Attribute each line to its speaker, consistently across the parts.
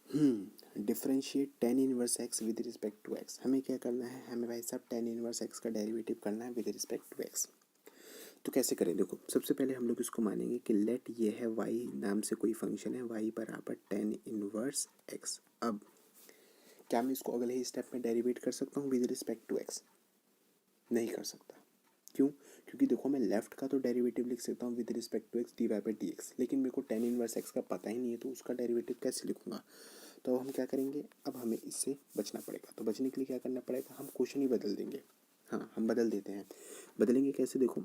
Speaker 1: Differentiate tan inverse x with respect to x. हमें क्या करना है, हमें भाई साहब टेन इनवर्स एक्स का डेरिवेटिव करना है विद रिस्पेक्ट टू एक्स। तो कैसे करें, देखो सबसे पहले हम लोग इसको मानेंगे कि लेट ये है वाई नाम से कोई फंक्शन है, वाई बराबर टेन इनवर्स एक्स। अब क्या मैं इसको अगले ही स्टेप में डेरिवेट कर सकता हूँ विद रिस्पेक्ट टू एक्स? नहीं कर सकता। क्यों? क्योंकि देखो मैं लेफ्ट का तो डेरिवेटिव लिख सकता हूँ with respect to x d y by d x, लेकिन मेरे को टेन इनवर्स एक्स का पता ही नहीं है, तो उसका डेरिवेटिव कैसे लिखूंगा? तो अब हम क्या करेंगे, अब हमें इससे बचना पड़ेगा। तो बचने के लिए क्या करना पड़ेगा, हम क्वेश्चन ही बदल देंगे। हाँ हम बदल देते हैं। बदलेंगे कैसे, देखो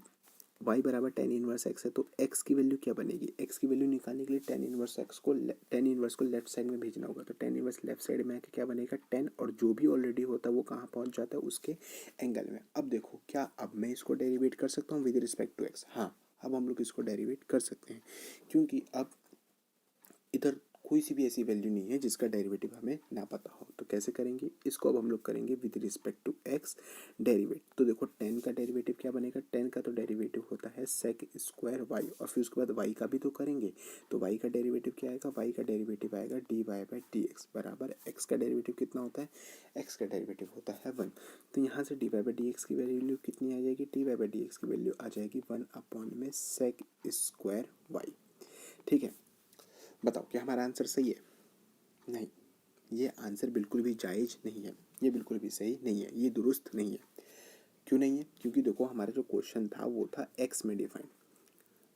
Speaker 1: y बराबर टेन इनवर्स एक्स है, तो x की वैल्यू क्या बनेगी, x की वैल्यू निकालने के लिए टेन इनवर्स को लेफ्ट साइड में भेजना होगा। तो टेन इनवर्स लेफ्ट साइड में आके क्या बनेगा, टेन, और जो भी ऑलरेडी होता है वो कहाँ पहुँच जाता है, उसके एंगल में। अब देखो क्या अब मैं इसको डेरिवेट कर सकता हूँ विद रिस्पेक्ट टू एक्स? हाँ अब हम लोग इसको डेरिवेट कर सकते हैं, क्योंकि अब इधर कोई सी भी ऐसी वैल्यू नहीं है जिसका डेरिवेटिव हमें ना पता हो। तो कैसे करेंगे इसको, अब हम लोग करेंगे with respect to x derivate. तो देखो टेन का डेरिवेटिव क्या बनेगा, टेन का तो डेरिवेटिव होता है सेक स्क्वायर वाई, और फिर उसके बाद वाई का भी तो करेंगे। तो वाई का डेरिवेटिव क्या आएगा, वाई का डेरिवेटिव आएगा d y by d x बराबर एक्स का डेरिवेटिव कितना होता है, एक्स का डेरिवेटिव होता है वन। तो यहाँ से d y by d x की वैल्यू कितनी आ जाएगी, d y by d x की वैल्यू आ जाएगी वन अपॉन में सेक स्क्वायर वाई। ठीक है, बताओ क्या हमारा आंसर सही है? नहीं, ये आंसर बिल्कुल भी जायज़ नहीं है, ये बिल्कुल भी सही नहीं है, ये दुरुस्त नहीं है। क्यों नहीं है? क्योंकि देखो हमारा जो क्वेश्चन था वो था एक्स में डिफाइन,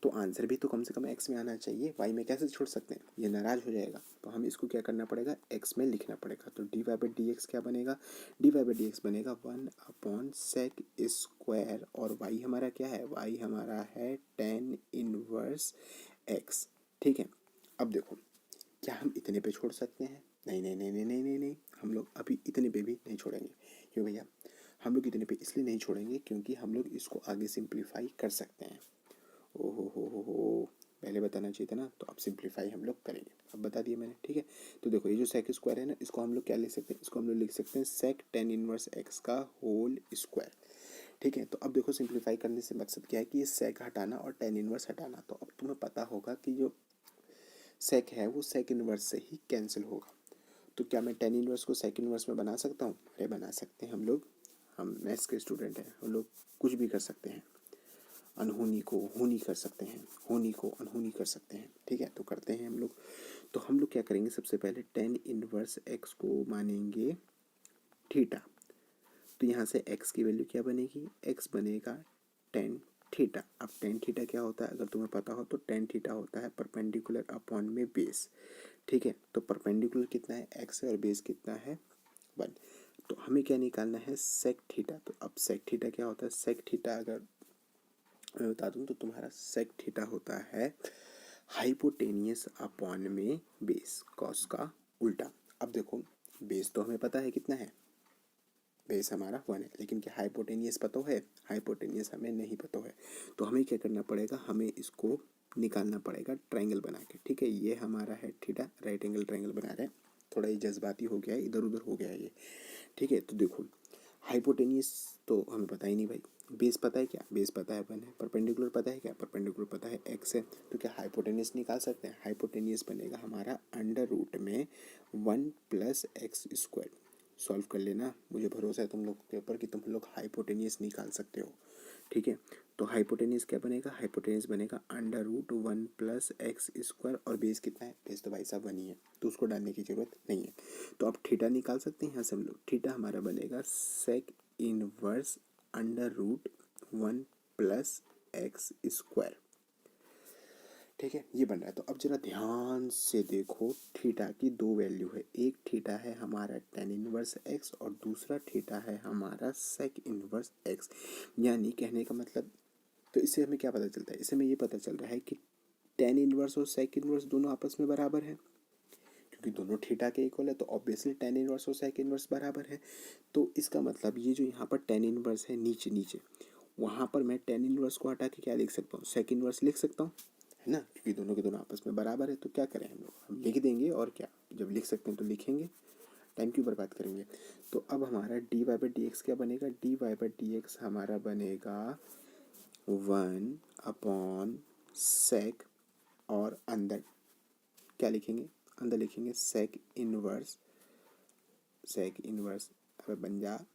Speaker 1: तो आंसर भी तो कम से कम एक्स में आना चाहिए, वाई में कैसे छोड़ सकते हैं, ये नाराज हो जाएगा। तो हम इसको क्या करना पड़ेगा, एक्स में लिखना पड़ेगा। तो d y by d x क्या बनेगा, d y by d x बनेगा वन अपॉन सेक स्क्वायर, और वाई हमारा क्या है, वाई हमारा है टेन इनवर्स एक्स। ठीक है, अब देखो क्या हम इतने पे छोड़ सकते हैं? नहीं नहीं नहीं नहीं नहीं नहीं नहीं, हम लोग अभी इतने पे भी नहीं छोड़ेंगे। क्यों भैया, हम लोग इतने पे इसलिए नहीं छोड़ेंगे क्योंकि हम लोग इसको आगे सिंप्लीफाई कर सकते हैं। ओहो हो, पहले बताना चाहिए था ना। तो अब सिंप्लीफाई हम लोग करेंगे, अब बता दिया मैंने। ठीक है, तो देखो ये जो सेक स्क्वायर है ना, इसको हम लोग क्या लिख सकते हैं, इसको हम लोग लिख सकते हैं सेक टेन इनवर्स एक्स का होल स्क्वायर। ठीक है, तो अब देखो सिंप्लीफाई करने से मकसद क्या है कि ये सेक हटाना और टेन इनवर्स हटाना। तो अब तुम्हें पता होगा कि जो सेक है वो सेक इनवर्स से ही कैंसिल होगा। तो क्या मैं टेन इनवर्स को सेक इनवर्स में बना सकता हूँ? अरे बना सकते हैं हम लोग, हम मैथ्स के स्टूडेंट हैं, हम लोग कुछ भी कर सकते हैं। अनहोनी को होनी कर सकते हैं, होनी को अनहोनी कर सकते हैं। ठीक है, तो करते हैं हम लोग। तो हम लोग क्या करेंगे, सबसे पहले टेन इनवर्स एक्स को मानेंगे थीटा। तो यहाँ से एक्स की वैल्यू क्या बनेगी, एक्स बनेगा टेन थीटा। अब टेन थीटा क्या होता है अगर तुम्हें पता हो, तो टेन थीटा होता है परपेंडिकुलर अपॉन में बेस। ठीक है, तो परपेंडिकुलर कितना है, एक्स है, और बेस कितना है, वन। तो हमें क्या निकालना है, सेक थीटा। तो अब सेक थीटा क्या होता है, सेक थीटा अगर मैं बता दूं तो तुम्हारा सेक थीटा होता है हाइपोटेनियस अपॉन में बेस, कॉस का उल्टा। अब देखो बेस तो हमें पता है कितना है, बेस हमारा वन है, लेकिन क्या हाइपोटेनियस पता है, हाइपोटेनियस हमें नहीं पता है। तो हमें क्या करना पड़ेगा, हमें इसको निकालना पड़ेगा ट्रायंगल बना के। ठीक है, ये हमारा है थीटा, राइट एंगल ट्रायंगल बना रहे हैं। थोड़ा ये जज्बाती हो गया है, इधर उधर हो गया है ये। ठीक है, तो देखो हाइपोटेनियस तो हमें पता ही नहीं भाई, बेस पता है क्या, बेस पता है वन है, परपेंडिकुलर पता है क्या, परपेंडिकुलर पता है एक्स है। तो क्या हाइपोटेनियस निकाल सकते हैं, हाइपोटेनियस बनेगा हमारा अंडर रूट में one plus x square. Solve कर लेना, मुझे भरोसा है तुम लोग के ऊपर कि तुम लोग हाइपोटेनियस निकाल सकते हो। ठीक है, तो हाइपोटेनियस क्या बनेगा, हाइपोटेनियस बनेगा under root one plus x square, और बेस कितना है, बेस तो भाई साहब वन ही है, तो उसको डालने की जरूरत नहीं है। तो अब थीटा निकाल सकते हैं यहाँ से हम लोग, थीटा हमारा बनेगा sec inverse under root one plus x square. ठीक है, ये बन रहा है। तो अब जरा ध्यान से देखो, थीटा की दो वैल्यू है, एक थीटा है हमारा टेन इनवर्स एक्स, और दूसरा थीटा है हमारा सेक इनवर्स एक्स। यानी कहने का मतलब, तो इससे हमें क्या पता चलता है, इससे हमें ये पता चल रहा है कि टेन इनवर्स और सेक इनवर्स दोनों आपस में बराबर है, क्योंकि दोनों थीटा के इक्वल है, तो ऑब्वियसली टेन इनवर्स और सेक इनवर्स बराबर है। तो इसका मतलब ये जो यहाँ पर टेन इनवर्स है नीचे नीचे, वहाँ पर मैं टेन इनवर्स को हटा के क्या लिख सकता हूँ, सेक इनवर्स लिख सकता हूँ, है ना, क्योंकि दोनों के दोनों आपस में बराबर है। तो क्या करें हम लोग, हम लिख देंगे, और क्या, जब लिख सकते हैं तो लिखेंगे, टाइम क्यों बर्बाद करेंगे। तो अब हमारा d y by d x क्या बनेगा, d y by d x हमारा बनेगा वन अपॉन सेक, और अंदर क्या लिखेंगे, अंदर लिखेंगे सेक इनवर्स अब बन जा,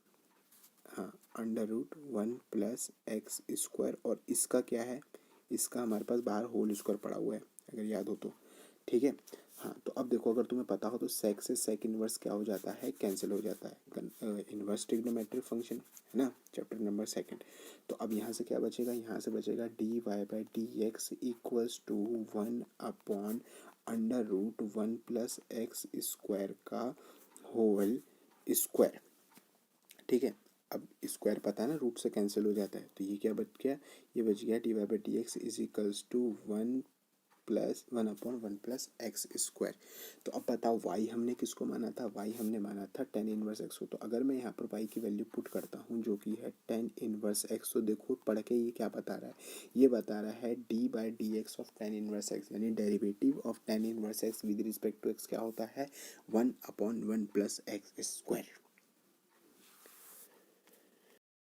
Speaker 1: हाँ, अंडर रूट 1+x²। और इसका क्या है, इसका हमारे पास बाहर होल स्क्वायर पड़ा हुआ है अगर याद हो तो, ठीक है। हाँ, तो अब देखो अगर तुम्हें पता हो तो सेक से सेक इनवर्स क्या हो जाता है, कैंसिल हो जाता है, इनवर्स ट्रिग्नोमेट्रिक फंक्शन है ना, चैप्टर नंबर 2। तो अब यहाँ से क्या बचेगा, यहाँ से बचेगा dy/dx इक्वल्स टू 1/√1+x² का होल स्क्वायर, ठीक है। अब स्क्वायर पता है ना, रूट से कैंसिल हो जाता है, तो ये क्या बच गया, ये बच गया dy/dx is equals to 1/1+x²। तो अब बताओ y हमने किसको माना था, y हमने माना था tan इनवर्स x को। तो अगर मैं यहाँ पर y की वैल्यू पुट करता हूँ जो कि है tan इनवर्स x, तो देखो पढ़ के ये क्या बता रहा है, ये बता रहा है d/dx of tan inverse x, यानी derivative of tan inverse x with respect to x क्या होता है, 1/1+x²।